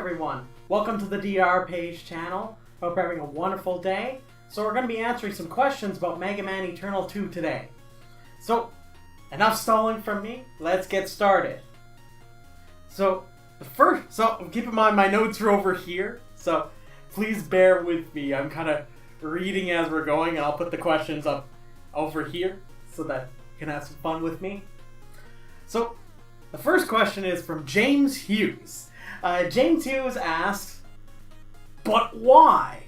everyone? Welcome to the DR Page channel. Hope you're having a wonderful day. So we're going to be answering some questions about Mega Man Eternal 2 today. So, enough stalling from me. Let's get started. So keep in mind my notes are over here. So please bear with me. I'm kind of reading as we're going, and I'll put the questions up over here so that you can have some fun with me. So the first question is from James Hughes. James Hughes asks, but why?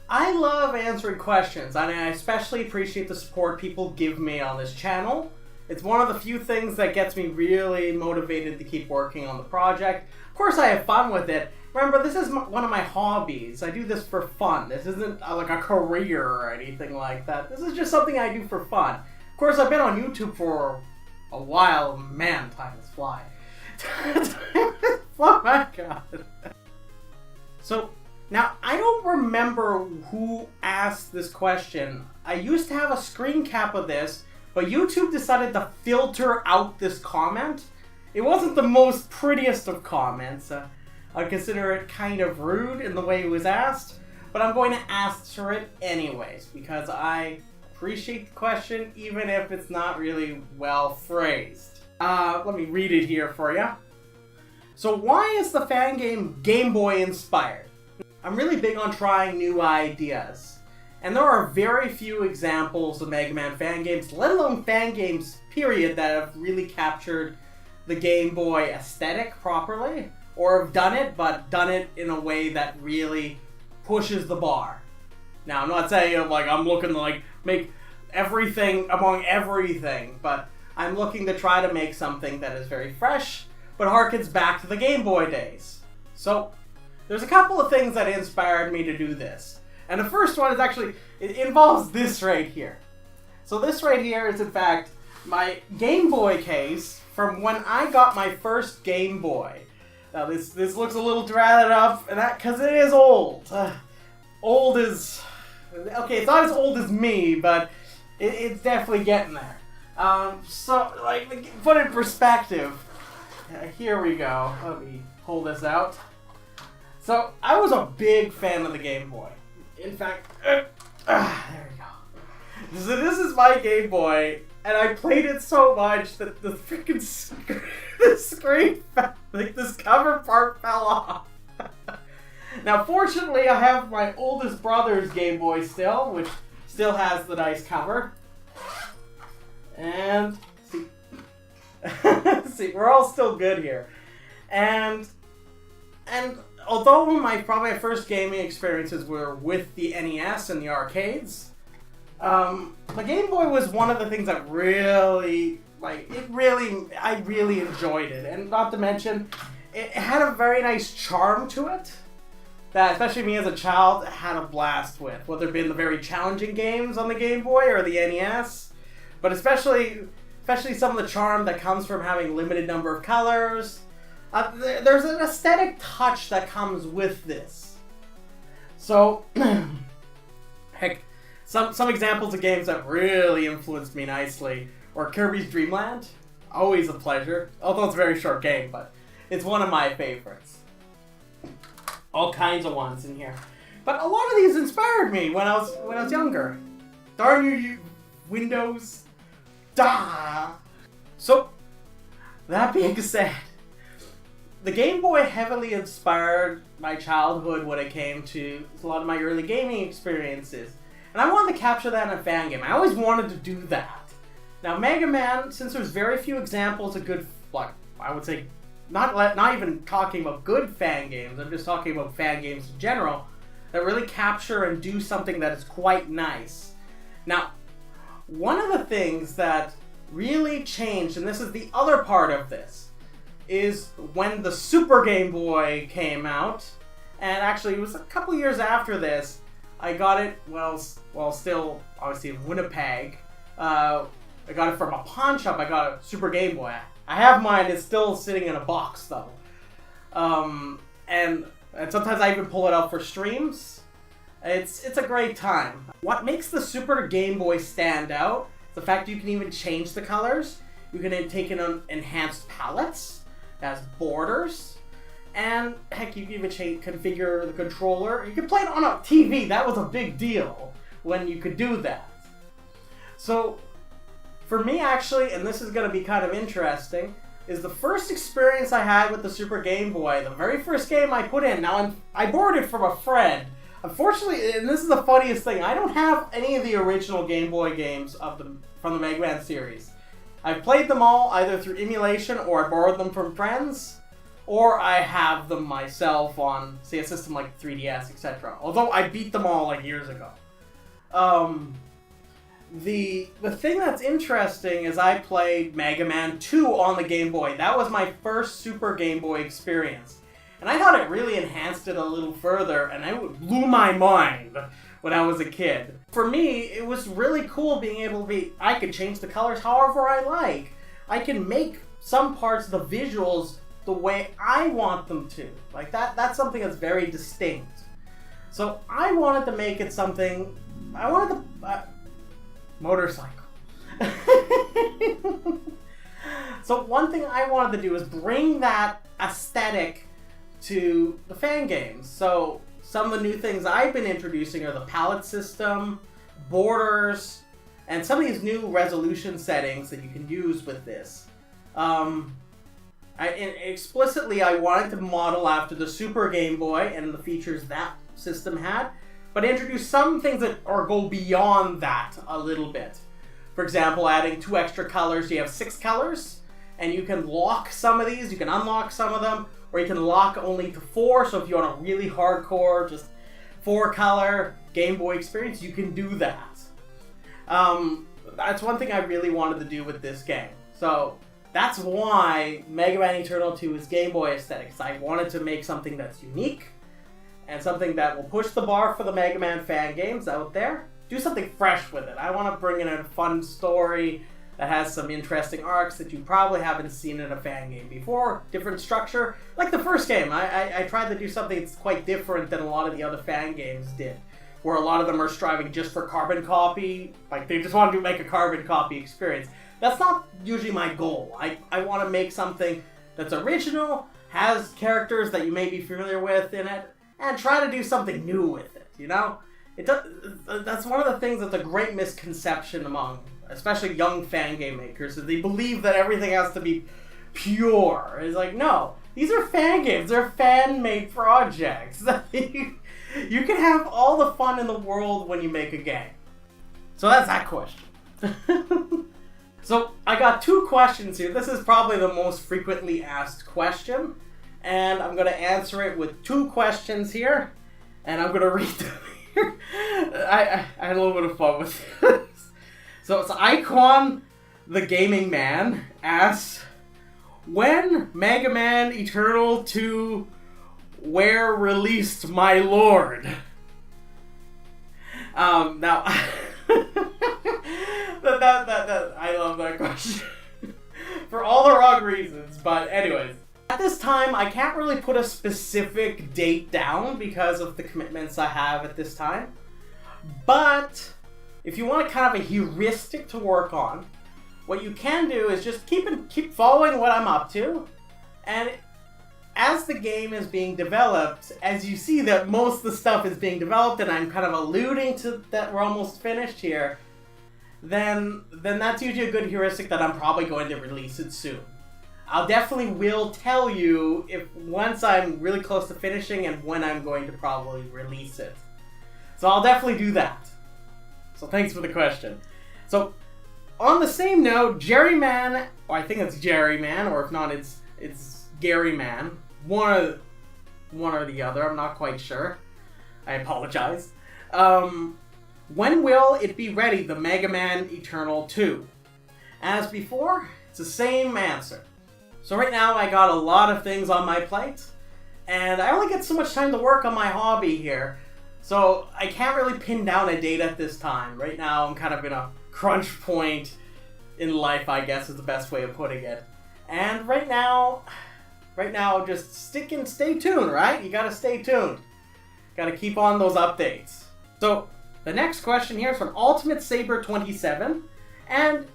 I love answering questions, and I especially appreciate the support people give me on this channel. It's one of the few things that gets me really motivated to keep working on the project. Of course, I have fun with it. Remember, this is one of my hobbies. I do this for fun. This isn't like a career or anything like that. This is just something I do for fun. Of course, I've been on YouTube for a while. Man, time is flying. Oh my god. So, now, I don't remember who asked this question. I used to have a screen cap of this, but YouTube decided to filter out this comment. It wasn't the most prettiest of comments. I consider it kind of rude in the way it was asked, but I'm going to answer it anyways, because I appreciate the question, even if it's not really well phrased. Let me read it here for you. So why is the fan game Game Boy inspired? I'm really big on trying new ideas, and there are very few examples of Mega Man fan games, let alone fan games, period, that have really captured the Game Boy aesthetic properly, or have done it, but done it in a way that really pushes the bar. Now, I'm not saying I'm looking to make everything among everything, but I'm looking to try to make something that is very fresh, but harkens back to the Game Boy days. So, there's a couple of things that inspired me to do this. And the first one is actually, it involves this right here. So this right here is in fact my Game Boy case from when I got my first Game Boy. Now this looks a little ratted up, and that because it is old. Old is, okay, it's not as old as me, but it's definitely getting there. So put it in perspective. Here we go. Let me pull this out. So, I was a big fan of the Game Boy. In fact, there we go. So this is my Game Boy, and I played it so much that the freaking screen, this cover part fell off. Now, fortunately, I have my oldest brother's Game Boy still, which still has the nice cover. And, see, we're all still good here. And although probably my first gaming experiences were with the NES and the arcades, the Game Boy was one of the things that I really enjoyed it. And not to mention, it had a very nice charm to it that, especially me as a child, had a blast with. Whether it be the very challenging games on the Game Boy or the NES, but especially some of the charm that comes from having limited number of colors. There's an aesthetic touch that comes with this. So, heck, some examples of games that really influenced me nicely were Kirby's Dream Land. Always a pleasure, although it's a very short game, but it's one of my favorites. All kinds of ones in here. But a lot of these inspired me when I was younger. Darn you Windows. Da! So, that being said, the Game Boy heavily inspired my childhood when it came to a lot of my early gaming experiences. And I wanted to capture that in a fan game. I always wanted to do that. Now, Mega Man, since there's very few examples of good, I would say, not even talking about good fan games, I'm just talking about fan games in general, that really capture and do something that is quite nice. Now, one of the things that really changed, and this is the other part of this, is when the Super Game Boy came out, and actually it was a couple years after this. I got it while still obviously in Winnipeg. I got it from a pawn shop. I got a Super Game Boy. I have mine. It's still sitting in a box though, and sometimes I even pull it out for streams. It's a great time. What makes the Super Game Boy stand out is the fact you can even change the colors. You can take in enhanced palettes. It has borders. And heck, you can even configure the controller. You can play it on a TV. That was a big deal when you could do that. So, for me actually, and this is going to be kind of interesting, is the first experience I had with the Super Game Boy. The very first game I put in. Now, I borrowed it from a friend. Unfortunately, and this is the funniest thing, I don't have any of the original Game Boy games from the Mega Man series. I've played them all either through emulation or I borrowed them from friends, or I have them myself on, say, a system like 3DS, etc. Although I beat them all like years ago. The thing that's interesting is I played Mega Man 2 on the Game Boy. That was my first Super Game Boy experience. And I thought it really enhanced it a little further, and it blew my mind when I was a kid. For me, it was really cool being able to I could change the colors however I like. I can make some parts of the visuals the way I want them to. Like that's something that's very distinct. So I wanted to make it something, motorcycle. So one thing I wanted to do is bring that aesthetic to the fan games. So some of the new things I've been introducing are the palette system, borders, and some of these new resolution settings that you can use with this. Explicitly, I wanted to model after the Super Game Boy and the features that system had, but introduce some things that go beyond that a little bit. For example, adding 2 extra colors. You have 6 colors, and you can lock some of these, you can unlock some of them, or you can lock only to 4, so if you want a really hardcore, just 4-color Game Boy experience, you can do that. That's one thing I really wanted to do with this game. So that's why Mega Man Eternal 2 is Game Boy aesthetics. I wanted to make something that's unique, and something that will push the bar for the Mega Man fan games out there. Do something fresh with it. I want to bring in a fun story that has some interesting arcs that you probably haven't seen in a fan game before. Different structure. Like the first game, I tried to do something that's quite different than a lot of the other fan games did, where a lot of them are striving just for carbon copy. Like they just want to make a carbon copy experience. That's not usually my goal. I want to make something that's original, has characters that you may be familiar with in it, and try to do something new with it, you know? That's one of the things that's a great misconception among, especially young fan game makers, is they believe that everything has to be pure. It's like, no, these are fan games. They're fan-made projects. You can have all the fun in the world when you make a game. So that's that question. So I got 2 questions here. This is probably the most frequently asked question, and I'm going to answer it with 2 questions here, and I'm going to read them here. I had a little bit of fun with this. So it's Iquan the Gaming Man asks, when Mega Man Eternal 2 where released, my lord? Now, I love that question. For all the wrong reasons, but anyways. At this time, I can't really put a specific date down because of the commitments I have at this time. But if you want kind of a heuristic to work on, what you can do is just keep following what I'm up to, and as the game is being developed, as you see that most of the stuff is being developed, and I'm kind of alluding to that we're almost finished here, then that's usually a good heuristic that I'm probably going to release it soon. I'll definitely will tell you if once I'm really close to finishing and when I'm going to probably release it. So I'll definitely do that. So thanks for the question. So on the same note, Jerryman, or I think it's Jerryman, or if not, it's Gary Man. One or the other. I'm not quite sure. I apologize. When will it be ready, the Mega Man Eternal 2? As before, it's the same answer. So right now I got a lot of things on my plate, and I only get so much time to work on my hobby here, so I can't really pin down a date at this time. Right now I'm kind of in a crunch point in life, I guess is the best way of putting it. And right now just stay tuned, right? You gotta stay tuned. Gotta keep on those updates. So the next question here is from Ultimate Saber 27, and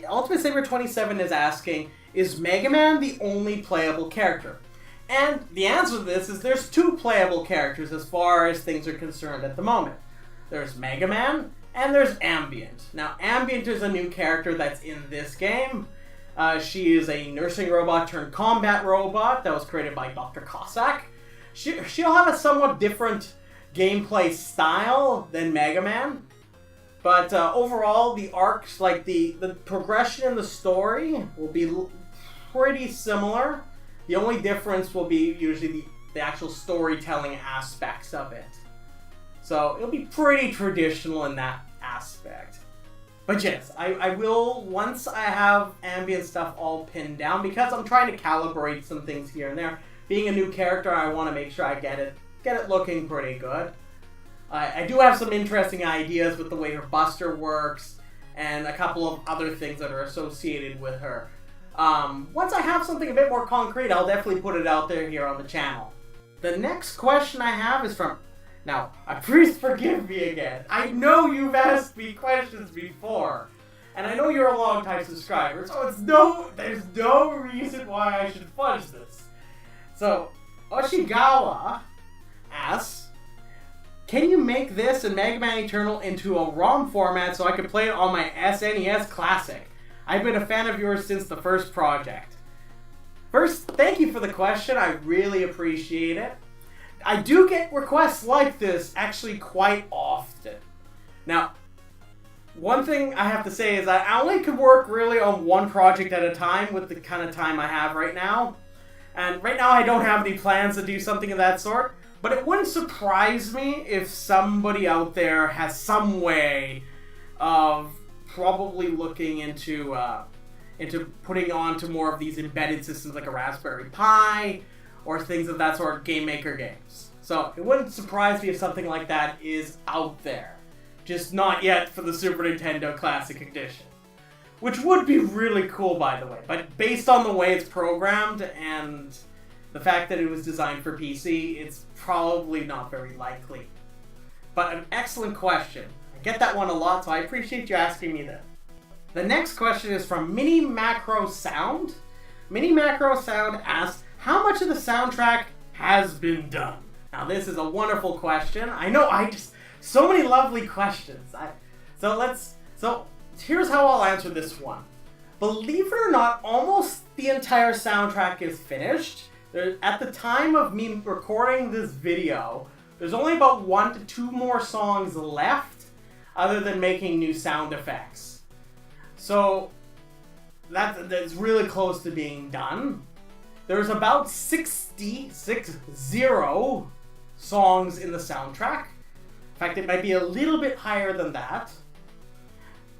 Ultimate Saber 27 is asking, is Mega Man the only playable character? And the answer to this is there's 2 playable characters as far as things are concerned at the moment. There's Mega Man, and there's Ambient. Now, Ambient is a new character that's in this game. She is a nursing robot turned combat robot that was created by Dr. Cossack. She'll have a somewhat different gameplay style than Mega Man. But overall, the arcs, like the progression in the story will be pretty similar. The only difference will be usually the actual storytelling aspects of it. So it'll be pretty traditional in that aspect. But yes, I will, once I have ambient stuff all pinned down, because I'm trying to calibrate some things here and there. Being a new character, I want to make sure I get it looking pretty good. I do have some interesting ideas with the way her Buster works, and a couple of other things that are associated with her. Once I have something a bit more concrete, I'll definitely put it out there here on the channel. The next question I have is from... Now, please forgive me again. I know you've asked me questions before, and I know you're a long-time subscriber, so there's no reason why I should fudge this. So, Oshigawa asks, can you make this and Mega Man Eternal into a ROM format so I can play it on my SNES Classic? I've been a fan of yours since the first project. First, thank you for the question. I really appreciate it. I do get requests like this actually quite often. Now, one thing I have to say is that I only can work really on one project at a time with the kind of time I have right now. And right now I don't have any plans to do something of that sort. But it wouldn't surprise me if somebody out there has some way of probably looking into putting on to more of these embedded systems like a Raspberry Pi or things of that sort, Game Maker games. So it wouldn't surprise me if something like that is out there. Just not yet for the Super Nintendo Classic Edition. Which would be really cool, by the way. But based on the way it's programmed and the fact that it was designed for PC, it's probably not very likely. But an excellent question. I get that one a lot, so I appreciate you asking me that. The next question is from Mini Macro Sound. Mini Macro Sound asks, how much of the soundtrack has been done? Now, this is a wonderful question. I know, so many lovely questions. So here's how I'll answer this one. Believe it or not, almost the entire soundtrack is finished. At the time of me recording this video, there's only about 1 to 2 more songs left, other than making new sound effects. So that's really close to being done. There's about 60 songs in the soundtrack. In fact, it might be a little bit higher than that.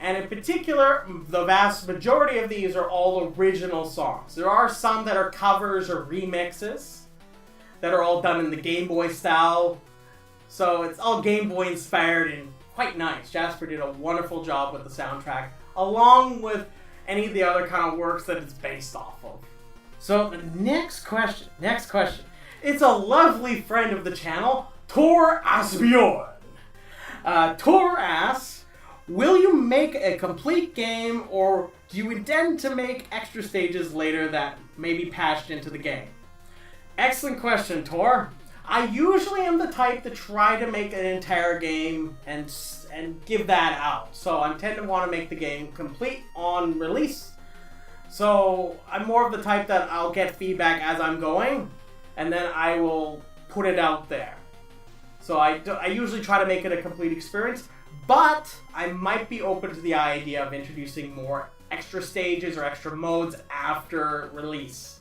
And in particular, the vast majority of these are all original songs. There are some that are covers or remixes that are all done in the Game Boy style. So it's all Game Boy inspired and quite nice. Jasper did a wonderful job with the soundtrack, along with any of the other kind of works that it's based off of. So the next question. It's a lovely friend of the channel, Tor Asbjorn. Tor asks, will you make a complete game, or do you intend to make extra stages later that may be patched into the game? Excellent question, Tor. I usually am the type to try to make an entire game and give that out. So I tend to want to make the game complete on release. So I'm more of the type that I'll get feedback as I'm going, and then I will put it out there. So I usually try to make it a complete experience. But I might be open to the idea of introducing more extra stages or extra modes after release.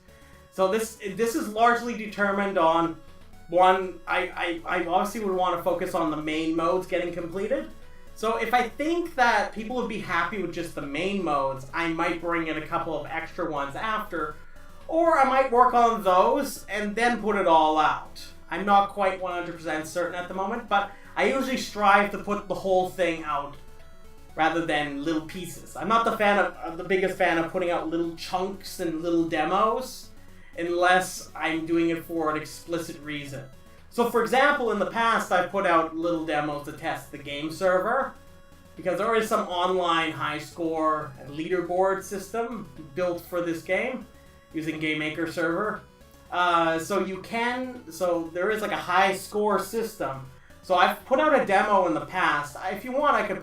So this is largely determined on one. I obviously would want to focus on the main modes getting completed. So if I think that people would be happy with just the main modes, I might bring in a couple of extra ones after, or I might work on those and then put it all out. I'm not quite 100% certain at the moment, but I usually strive to put the whole thing out rather than little pieces. I'm not the biggest fan of putting out little chunks and little demos unless I'm doing it for an explicit reason. So for example, in the past I've put out little demos to test the game server, because there is some online high score and leaderboard system built for this game using Game Maker server. So there is like a high score system. So I've put out a demo in the past. If you want, I could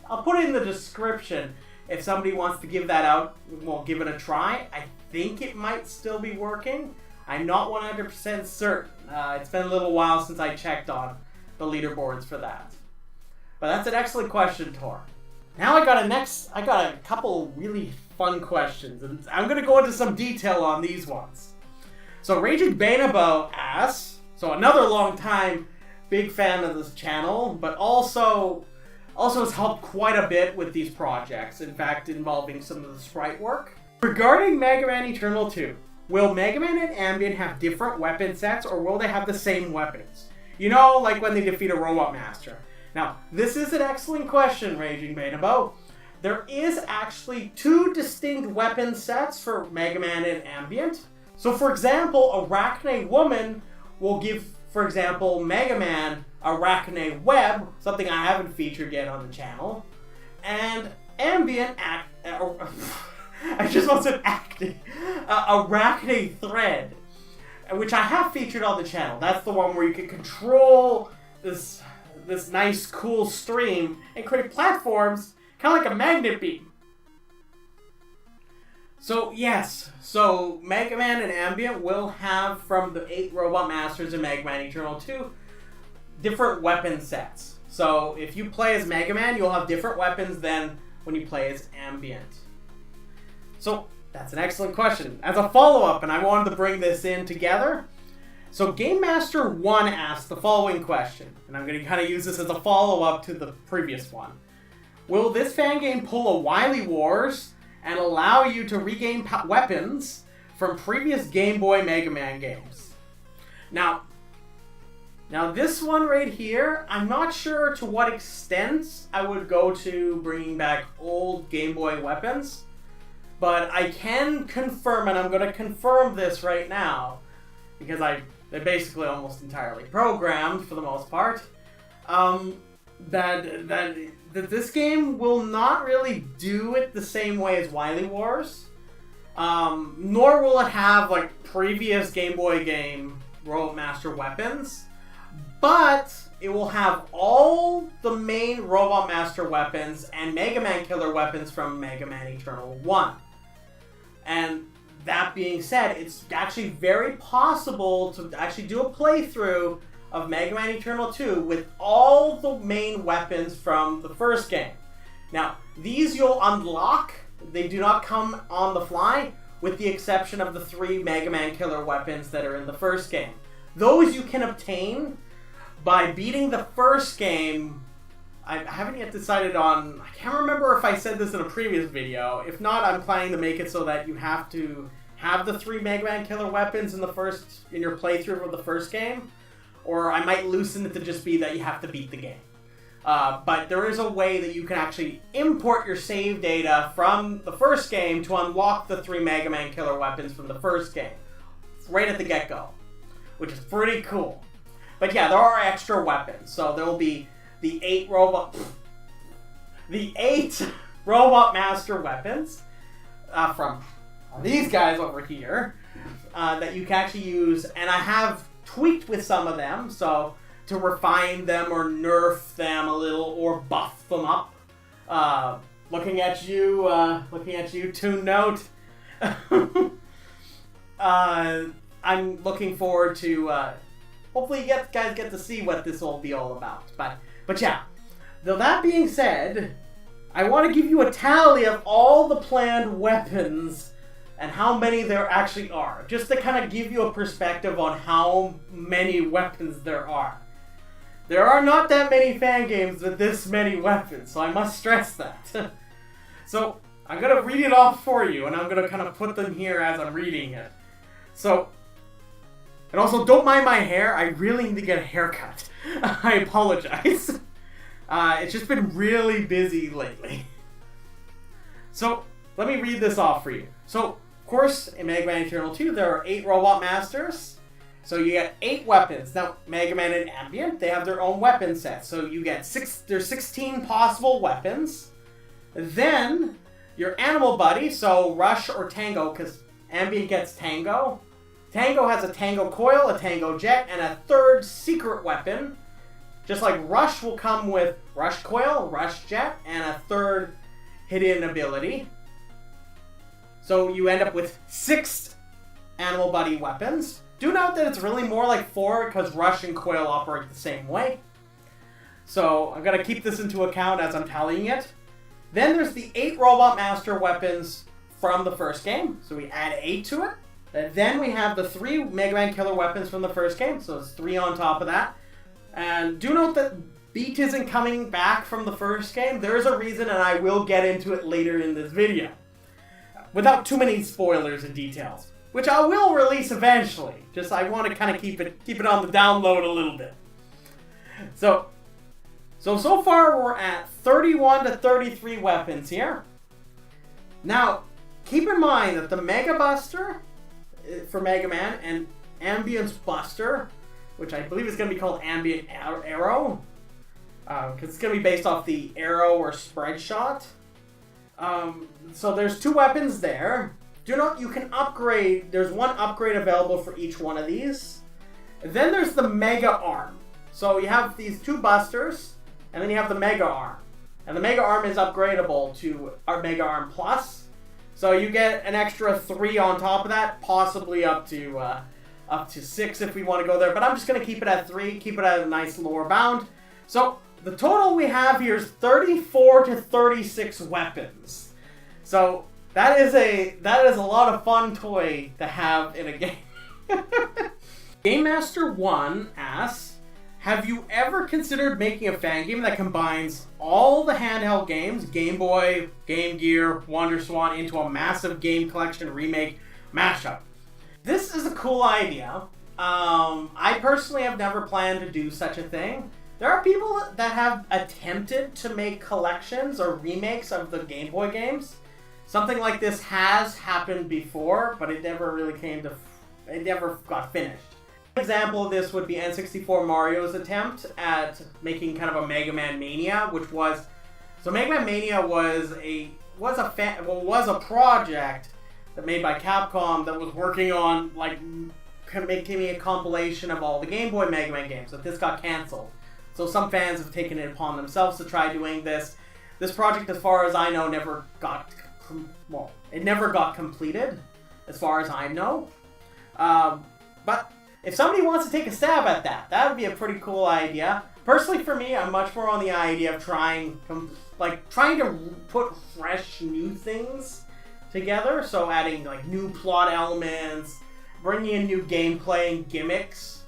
I'll put it in the description if somebody wants to give that out. We'll give it a try. I think it might still be working. I'm not 100% certain. It's been a little while since I checked on the leaderboards for that. But that's an excellent question, Tor. Now I got a couple really fun questions, and I'm going to go into some detail on these ones. So Raging Banabo asks, so another long time big fan of this channel, but also has helped quite a bit with these projects, in fact involving some of the sprite work. Regarding Mega Man Eternal 2, will Mega Man and Ambient have different weapon sets, or will they have the same weapons? You know, like when they defeat a Robot Master. Now, this is an excellent question, Raging Banabo. There is actually 2 distinct weapon sets for Mega Man and Ambient. So, for example, Arachne Woman will give, for example, Mega Man Arachne Web, something I haven't featured yet on the channel, and Ambient I just want to acting. Arachne Thread, which I have featured on the channel. That's the one where you can control this nice, cool stream and create platforms, kind of like a magnet beam. So yes, so Mega Man and Ambient will have, from the 8 Robot Masters in Mega Man Eternal 2, different weapon sets. So if you play as Mega Man, you'll have different weapons than when you play as Ambient. So that's an excellent question. As a follow-up, and I wanted to bring this in together, so Game Master 1 asked the following question, and I'm going to kind of use this as a follow-up to the previous one. Will this fan game pull a Wily Wars and allow you to regain weapons from previous Game Boy Mega Man games? Now this one right here, I'm not sure to what extent I would go to bringing back old Game Boy weapons, but I can confirm, and I'm going to confirm this right now, because they're basically almost entirely programmed for the most part, that this game will not really do it the same way as Wily Wars, nor will it have like previous Game Boy game Robot Master weapons, but it will have all the main Robot Master weapons and Mega Man killer weapons from Mega Man Eternal 1. And that being said, it's actually very possible to actually do a playthrough of Mega Man Eternal 2 with all the main weapons from the first game. Now, these you'll unlock. They do not come on the fly, with the exception of the 3 Mega Man killer weapons that are in the first game. Those you can obtain by beating the first game. I haven't yet decided on, I can't remember if I said this in a previous video. If not, I'm planning to make it so that you have to have the 3 Mega Man killer weapons in your playthrough of the first game, or I might loosen it to just be that you have to beat the game. But there is a way that you can actually import your save data from the first game to unlock the 3 Mega Man killer weapons from the first game, right at the get-go, which is pretty cool. But yeah, there are extra weapons, so there will be the 8 Robot Master weapons from these guys over here that you can actually use, and I have tweaked with some of them, so to refine them or nerf them a little or buff them up. Looking at you, Toon Note. I'm looking forward to. Hopefully, you guys get to see what this will be all about. But yeah. Though that being said, I want to give you a tally of all the planned weapons and how many there actually are, just to kind of give you a perspective on how many weapons there are. There are not that many fan games with this many weapons, so I must stress that. So, I'm going to read it off for you, and I'm going to kind of put them here as I'm reading it. So, and also, don't mind my hair, I really need to get a haircut. I apologize. It's just been really busy lately. So, let me read this off for you. So, of course, in Mega Man Eternal 2, there are 8 Robot Masters. So you get 8 weapons. Now, Mega Man and Ambient, they have their own weapon sets. So you get there's 16 possible weapons. Then, your animal buddy, so Rush or Tango, because Ambient gets Tango. Tango has a Tango coil, a Tango jet, and a third secret weapon. Just like Rush will come with Rush coil, Rush jet, and a third hidden ability. So you end up with 6 Animal Buddy weapons. Do note that it's really more like 4 because Rush and coil operate the same way. So I'm going to keep this into account as I'm tallying it. Then there's the 8 Robot Master weapons from the first game. So we add 8 to it. And then we have the 3 Mega Man Killer weapons from the first game. So it's 3 on top of that. And do note that Beat isn't coming back from the first game. There is a reason, and I will get into it later in this video. Without too many spoilers and details. Which I will release eventually. Just I want to kind of keep it on the download a little bit. So far we're at 31 to 33 weapons here. Now, keep in mind that the Mega Buster for Mega Man and Ambience Buster, which I believe is going to be called Ambient Arrow, because it's going to be based off the arrow or spread shot. So there's 2 weapons there. Do note you can upgrade. There's 1 upgrade available for each one of these. And then there's the Mega Arm. So you have these 2 busters, and then you have the Mega Arm. And the Mega Arm is upgradable to our Mega Arm Plus. So you get an extra 3 on top of that, possibly up to 6 if we want to go there. But I'm just going to keep it at 3, keep it at a nice lower bound. So the total we have here is 34 to 36 weapons. So that is a lot of fun toy to have in a game. Game Master 1 asks, have you ever considered making a fan game that combines all the handheld games, Game Boy, Game Gear, Wonder Swan, into a massive game collection remake mashup? This is a cool idea. I personally have never planned to do such a thing. There are people that have attempted to make collections or remakes of the Game Boy games. Something like this has happened before, but it never got finished. An example of this would be N64 Mario's attempt at making kind of a Mega Man Mania, Mega Man Mania was a project that made by Capcom that was working on making a compilation of all the Game Boy Mega Man games, but this got cancelled. So some fans have taken it upon themselves to try doing this. This project, as far as I know, never got completed, as far as I know. But if somebody wants to take a stab at that would be a pretty cool idea. Personally, for me, I'm much more on the idea of trying to put fresh, new things together. So adding new plot elements, bringing in new gameplay and gimmicks.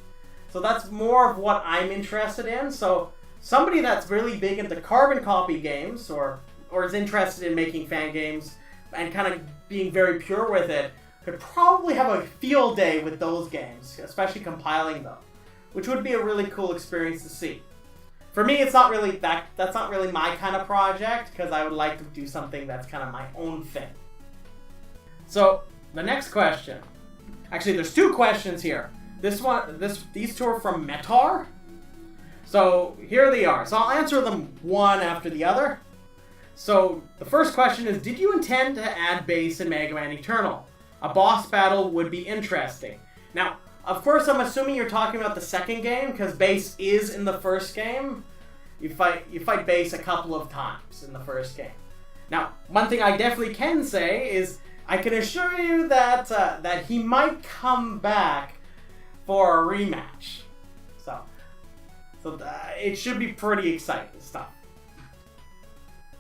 So that's more of what I'm interested in. So somebody that's really big into carbon copy games or is interested in making fan games and kind of being very pure with it could probably have a field day with those games, especially compiling them, which would be a really cool experience to see. For me, it's not really that's not really my kind of project, because I would like to do something that's kind of my own thing. So the next question, actually there's 2 questions here. These 2 are from Metar. So here they are. So I'll answer them one after the other. So the first question is, did you intend to add bass in Mega Man Eternal? A boss battle would be interesting. Now, of course, I'm assuming you're talking about the second game, because bass is in the first game. You fight bass a couple of times in the first game. Now, one thing I definitely can say is I can assure you that he might come back for a rematch. So it should be pretty exciting stuff.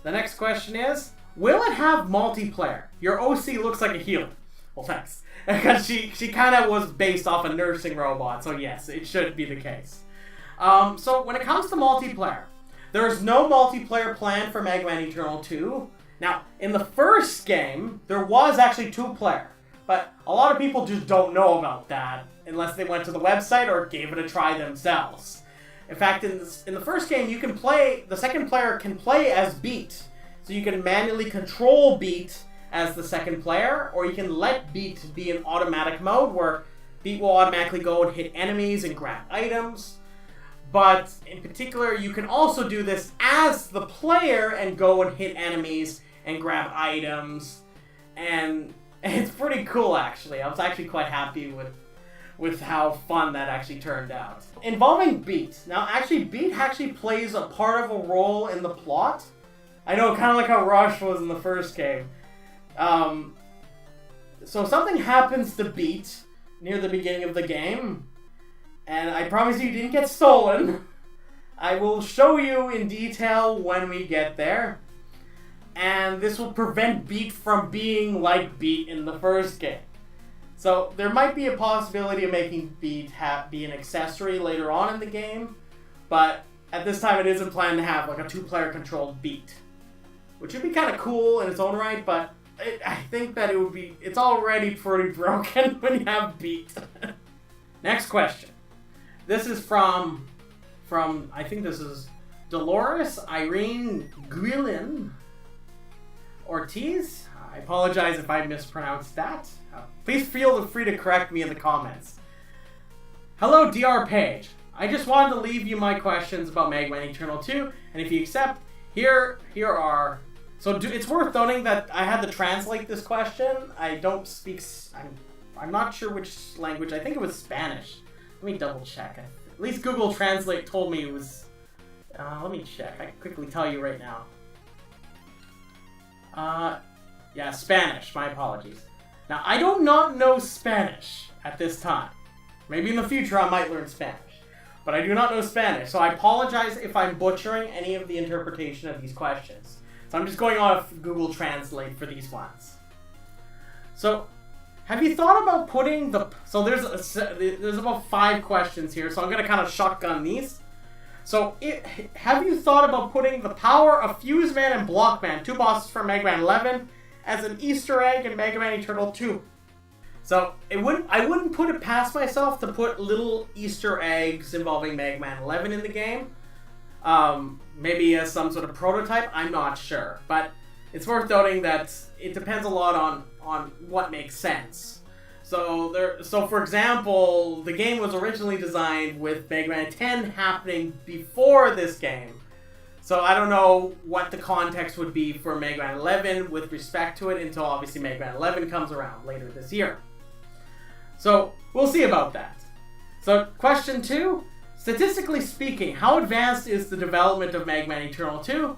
The next question is, will it have multiplayer? Your OC looks like a healer. Well, thanks. Because she kind of was based off a nursing robot, so yes, it should be the case. So when it comes to multiplayer, there's no multiplayer planned for Mega Man Eternal 2. Now, in the first game, there was actually 2-player, but a lot of people just don't know about that unless they went to the website or gave it a try themselves. In fact, in the first game, the second player can play as Beat, so you can manually control Beat as the second player, or you can let Beat be in automatic mode where Beat will automatically go and hit enemies and grab items. But in particular, you can also do this as the player and go and hit enemies and grab items. And it's pretty cool, actually. I was actually quite happy with how fun that actually turned out. Involving Beat. Now, actually, Beat actually plays a part of a role in the plot. I know, kind of like how Rush was in the first game. So something happens to Beat near the beginning of the game, and I promise you didn't get stolen. I will show you in detail when we get there, and this will prevent Beat from being like Beat in the first game. So there might be a possibility of making Beat be an accessory later on in the game, but at this time it isn't planned to have like a 2-player controlled Beat, which would be kind of cool in its own right, but I think that it's already pretty broken when you have Beat. Next question. This is from I think this is Dolores Irene Guillen Ortiz. I apologize if I mispronounced that. Please feel free to correct me in the comments. Hello, Dr. Page. I just wanted to leave you my questions about Mega Man Eternal 2, and if you accept, here are. So it's worth noting that I had to translate this question. I don't speak. I'm not sure which language. I think it was Spanish. Let me double check. At least Google Translate told me it was. Let me check. I can quickly tell you right now. Yeah, Spanish. My apologies. Now, I do not know Spanish at this time. Maybe in the future I might learn Spanish. But I do not know Spanish, so I apologize if I'm butchering any of the interpretation of these questions. So I'm just going off Google Translate for these ones. So, have you thought about putting the... So there's about 5 questions here, so I'm going to kind of shotgun these. So, have you thought about putting the power of Fuse Man and Block Man, 2 bosses from Mega Man 11, as an Easter egg in Mega Man Eternal 2? So, I wouldn't put it past myself to put little Easter eggs involving Mega Man 11 in the game. Maybe as some sort of prototype, I'm not sure. But it's worth noting that it depends a lot on what makes sense. So for example, the game was originally designed with Mega Man 10 happening before this game. So I don't know what the context would be for Mega Man 11 with respect to it until obviously Mega Man 11 comes around later this year. So we'll see about that. So question 2, statistically speaking, how advanced is the development of Mega Man Eternal 2?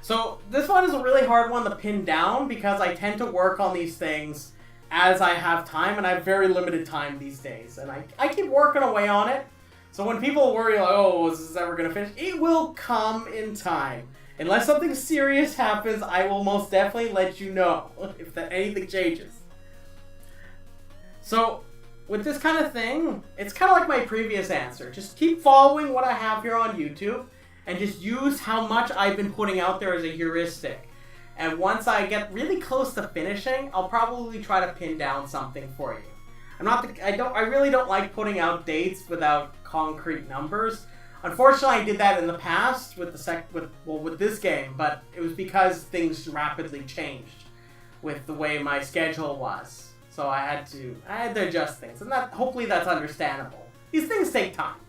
So this one is a really hard one to pin down because I tend to work on these things as I have time, and I have very limited time these days. And I keep working away on it. So when people worry, like, oh, is this ever going to finish? It will come in time. Unless something serious happens, I will most definitely let you know if anything changes. So, with this kind of thing, it's kind of like my previous answer. Just keep following what I have here on YouTube, and just use how much I've been putting out there as a heuristic. And once I get really close to finishing, I'll probably try to pin down something for you. I really don't like putting out dates without concrete numbers. Unfortunately, I did that in the past with this game, but it was because things rapidly changed with the way my schedule was. So I had to adjust things, and hopefully that's understandable. These things take time.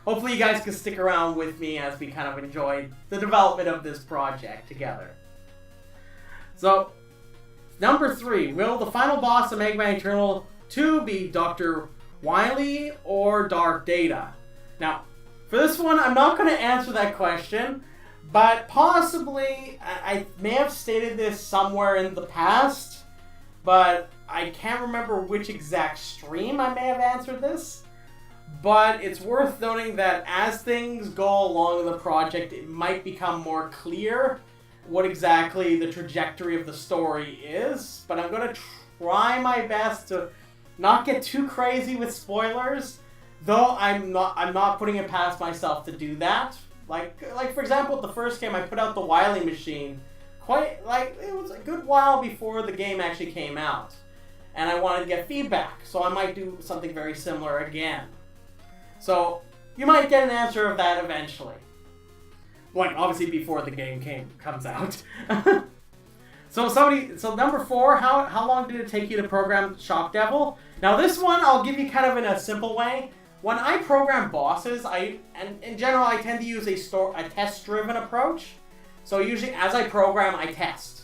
Hopefully you guys can stick around with me as we kind of enjoy the development of this project together. So, number 3, will the final boss of Mega Man Eternal 2 be Dr. Wily or Dark Data? Now, for this one, I'm not going to answer that question, but possibly, I may have stated this somewhere in the past, but I can't remember which exact stream I may have answered this. But it's worth noting that as things go along in the project, it might become more clear what exactly the trajectory of the story is. But I'm going to try my best to not get too crazy with spoilers, though I'm not putting it past myself to do that. Like for example, the first game I put out the Wily machine it was a good while before the game actually came out, and I wanted to get feedback, so I might do something very similar again. So you might get an answer of that eventually. Like, obviously before the game comes out. So number 4, how long did it take you to program Shock Devil? Now this one I'll give you kind of in a simple way. When I program bosses, in general I tend to use a test-driven approach. So usually as I program, I test.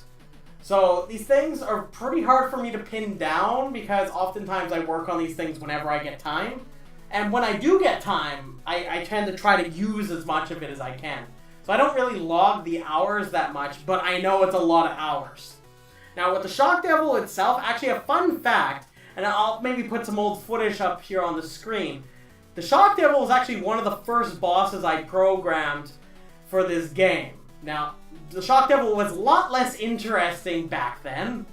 So these things are pretty hard for me to pin down because oftentimes I work on these things whenever I get time. And when I do get time, I tend to try to use as much of it as I can. So I don't really log the hours that much, but I know it's a lot of hours. Now with the Shock Devil itself, actually a fun fact, and I'll maybe put some old footage up here on the screen. The Shock Devil was actually one of the first bosses I programmed for this game. Now, the Shock Devil was a lot less interesting back then.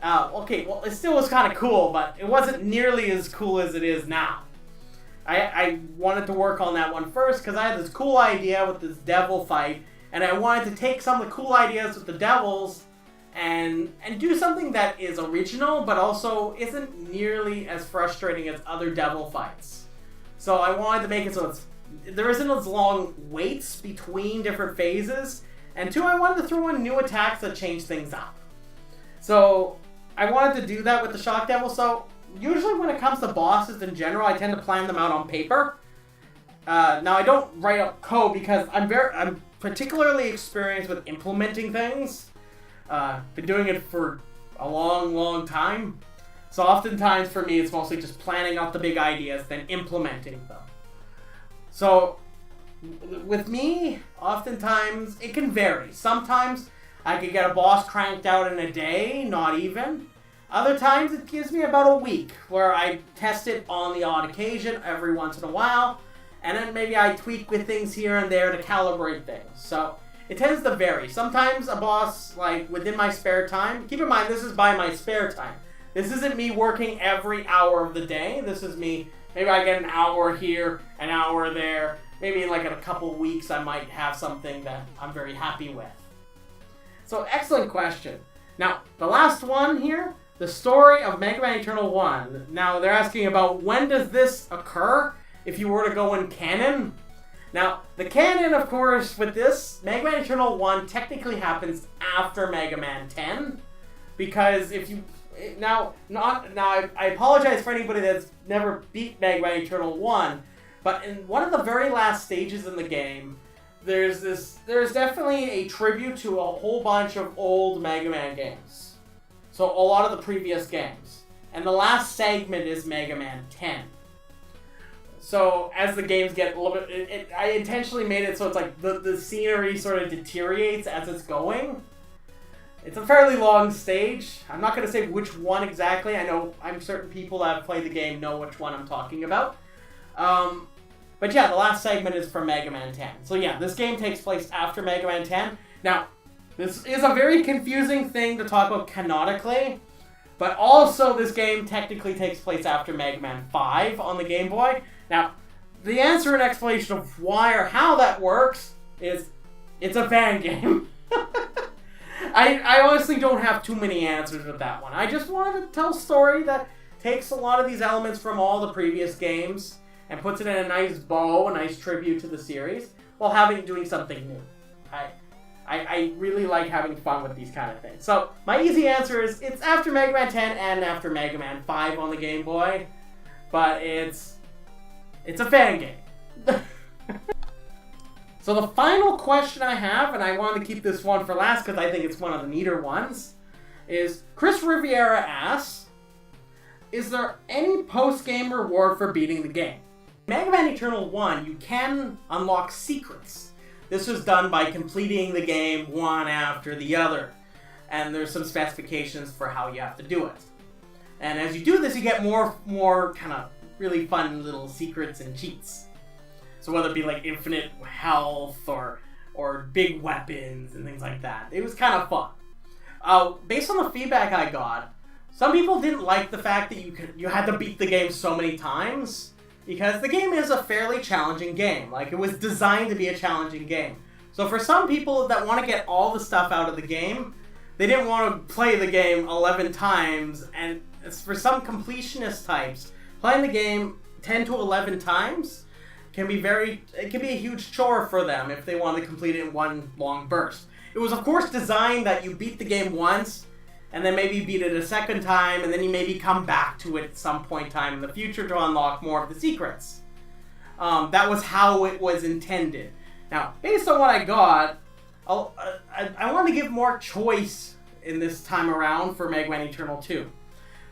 Okay, well, it still was kind of cool, but it wasn't nearly as cool as it is now. I wanted to work on that one first because I had this cool idea with this devil fight, and I wanted to take some of the cool ideas with the devils and do something that is original, but also isn't nearly as frustrating as other devil fights. So I wanted to make it so there isn't as long waits between different phases, and two, I wanted to throw in new attacks that change things up. So I wanted to do that with the Shock Devil. So usually when it comes to bosses in general, I tend to plan them out on paper. Now I don't write up code because I'm particularly experienced with implementing things. Been doing it for a long time. So oftentimes for me, it's mostly just planning out the big ideas, then implementing them. So with me, oftentimes it can vary. Sometimes I could get a boss cranked out in a day, not even. Other times it gives me about a week where I test it on the odd occasion every once in a while. And then maybe I tweak with things here and there to calibrate things. So it tends to vary. Sometimes a boss, like within my spare time, keep in mind this is by my spare time. This isn't me working every hour of the day. This is me, maybe I get an hour here, an hour there. Maybe in like in a couple weeks I might have something that I'm very happy with. So excellent question. Now, the last one here, the story of Mega Man Eternal 1. Now they're asking about when does this occur if you were to go in canon? Now, the canon, of course, with this, Mega Man Eternal 1 technically happens after Mega Man 10. Because if you... I apologize for anybody that's never beat Mega Man Eternal 1, but in one of the very last stages in the game, there's definitely a tribute to a whole bunch of old Mega Man games. So a lot of the previous games. And the last segment is Mega Man 10. So as the games get a little bit... I intentionally made it so it's like the scenery sort of deteriorates as it's going. It's a fairly long stage. I'm not going to say which one exactly. I know I'm certain people that have played the game know which one I'm talking about. But yeah, the last segment is from Mega Man 10. So yeah, this game takes place after Mega Man 10. Now, this is a very confusing thing to talk about canonically, but also this game technically takes place after Mega Man 5 on the Game Boy. Now, the answer and explanation of why or how that works is it's a fan game. I honestly don't have too many answers with that one. I just wanted to tell a story that takes a lot of these elements from all the previous games and puts it in a nice bow, a nice tribute to the series, while doing something new. I really like having fun with these kind of things. So, my easy answer is it's after Mega Man 10 and after Mega Man 5 on the Game Boy, but it's a fan game. So the final question I have, and I wanted to keep this one for last because I think it's one of the neater ones, is Chris Riviera asks, is there any post-game reward for beating the game? In Mega Man Eternal 1, you can unlock secrets. This was done by completing the game one after the other, and there's some specifications for how you have to do it. And as you do this, you get more kind of really fun little secrets and cheats. So whether it be like infinite health or big weapons and things like that. It was kind of fun. Based on the feedback I got, some people didn't like the fact that you had to beat the game so many times, because the game is a fairly challenging game. Like, it was designed to be a challenging game. So for some people that want to get all the stuff out of the game, they didn't want to play the game 11 times, and for some completionist types, playing the game 10 to 11 times can be a huge chore for them if they want to complete it in one long burst. It was of course designed that you beat the game once, and then maybe beat it a second time, and then you maybe come back to it at some point in time in the future to unlock more of the secrets. That was how it was intended. Now, based on what I got, I want to give more choice in this time around for Mega Man Eternal 2.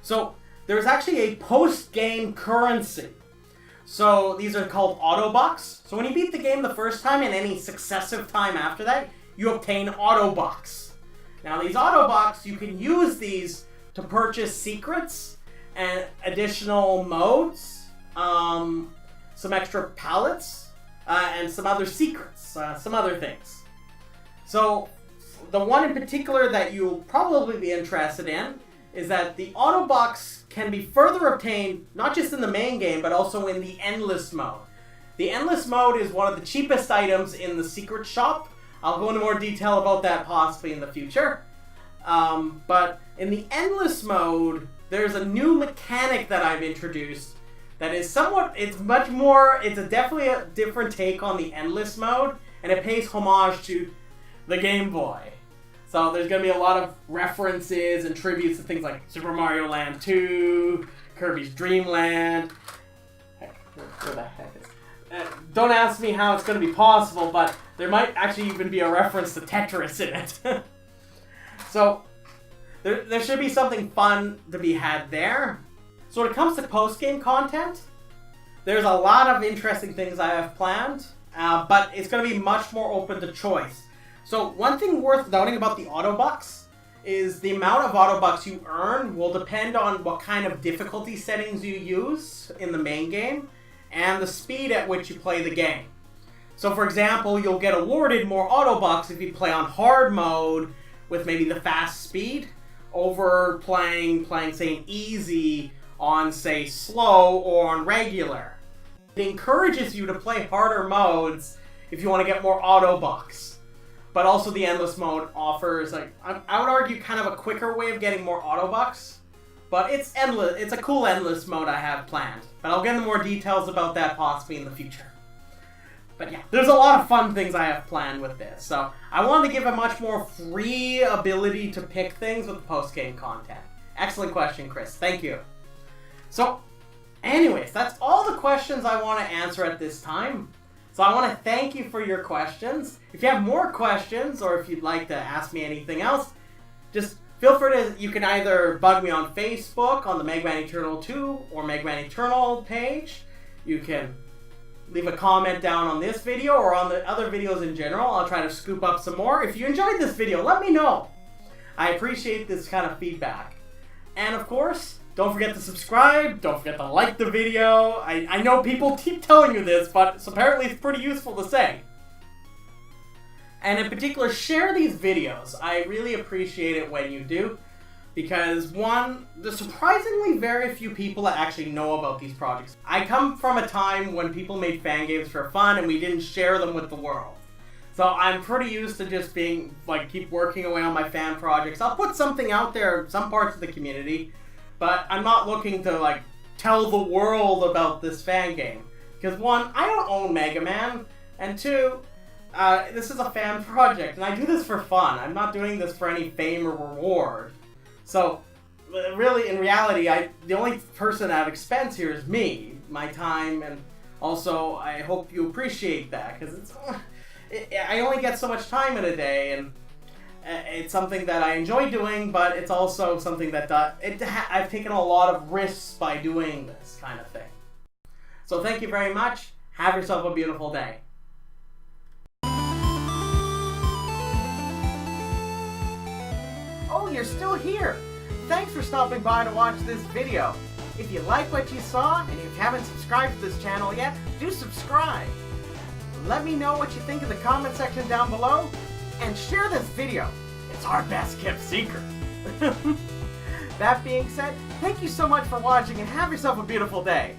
So there's actually a post-game currency. So these are called Autobucks. So when you beat the game the first time and any successive time after that, you obtain Autobucks. Now these Autobucks, you can use these to purchase secrets and additional modes, some extra palettes, and some other secrets, some other things. So the one in particular that you'll probably be interested in is that the Autobucks can be further obtained, not just in the main game, but also in the Endless mode. The Endless mode is one of the cheapest items in the secret shop. I'll go into more detail about that possibly in the future. But in the Endless mode, there's a new mechanic that I've introduced that is somewhat, it's definitely a different take on the Endless mode, and it pays homage to the Game Boy. So there's going to be a lot of references and tributes to things like Super Mario Land 2, Kirby's Dream Land. Where the heck is don't ask me how it's going to be possible, but there might actually even be a reference to Tetris in it. So there should be something fun to be had there. So when it comes to post-game content, there's a lot of interesting things I have planned, but it's going to be much more open to choice. So one thing worth noting about the Autobucks is the amount of Autobucks you earn will depend on what kind of difficulty settings you use in the main game and the speed at which you play the game. So for example, you'll get awarded more Autobucks if you play on hard mode with maybe the fast speed over playing say an easy on say slow or on regular. It encourages you to play harder modes if you want to get more Autobucks. But also the Endless mode offers, like, I would argue, kind of a quicker way of getting more Autobucks. But it's endless. It's a cool Endless mode I have planned. But I'll get into more details about that possibly in the future. But yeah, there's a lot of fun things I have planned with this. So I wanted to give a much more free ability to pick things with the post-game content. Excellent question, Chris. Thank you. So, anyways, that's all the questions I want to answer at this time. So I want to thank you for your questions. If you have more questions, or if you'd like to ask me anything else, just feel free to, you can either bug me on Facebook on the Mega Man Eternal 2 or Mega Man Eternal page. You can leave a comment down on this video or on the other videos in general. I'll try to scoop up some more. If you enjoyed this video, let me know. I appreciate this kind of feedback. And of course, don't forget to subscribe, don't forget to like the video. I know people keep telling you this, but apparently it's pretty useful to say. And in particular, share these videos. I really appreciate it when you do. Because one, there's surprisingly very few people that actually know about these projects. I come from a time when people made fan games for fun and we didn't share them with the world. So I'm pretty used to just being, keep working away on my fan projects. I'll put something out there, some parts of the community, but I'm not looking to, tell the world about this fan game. Because one, I don't own Mega Man, and two, this is a fan project, and I do this for fun. I'm not doing this for any fame or reward. So, really, in reality, the only person at expense here is me, my time, and also I hope you appreciate that, because I only get so much time in a day, and it's something that I enjoy doing, but it's also something that I've taken a lot of risks by doing this kind of thing. So thank you very much. Have yourself a beautiful day. Oh, you're still here! Thanks for stopping by to watch this video. If you like what you saw, and if you haven't subscribed to this channel yet, do subscribe. Let me know what you think in the comment section down below, and share this video. It's our best kept secret. That being said, thank you so much for watching, and have yourself a beautiful day.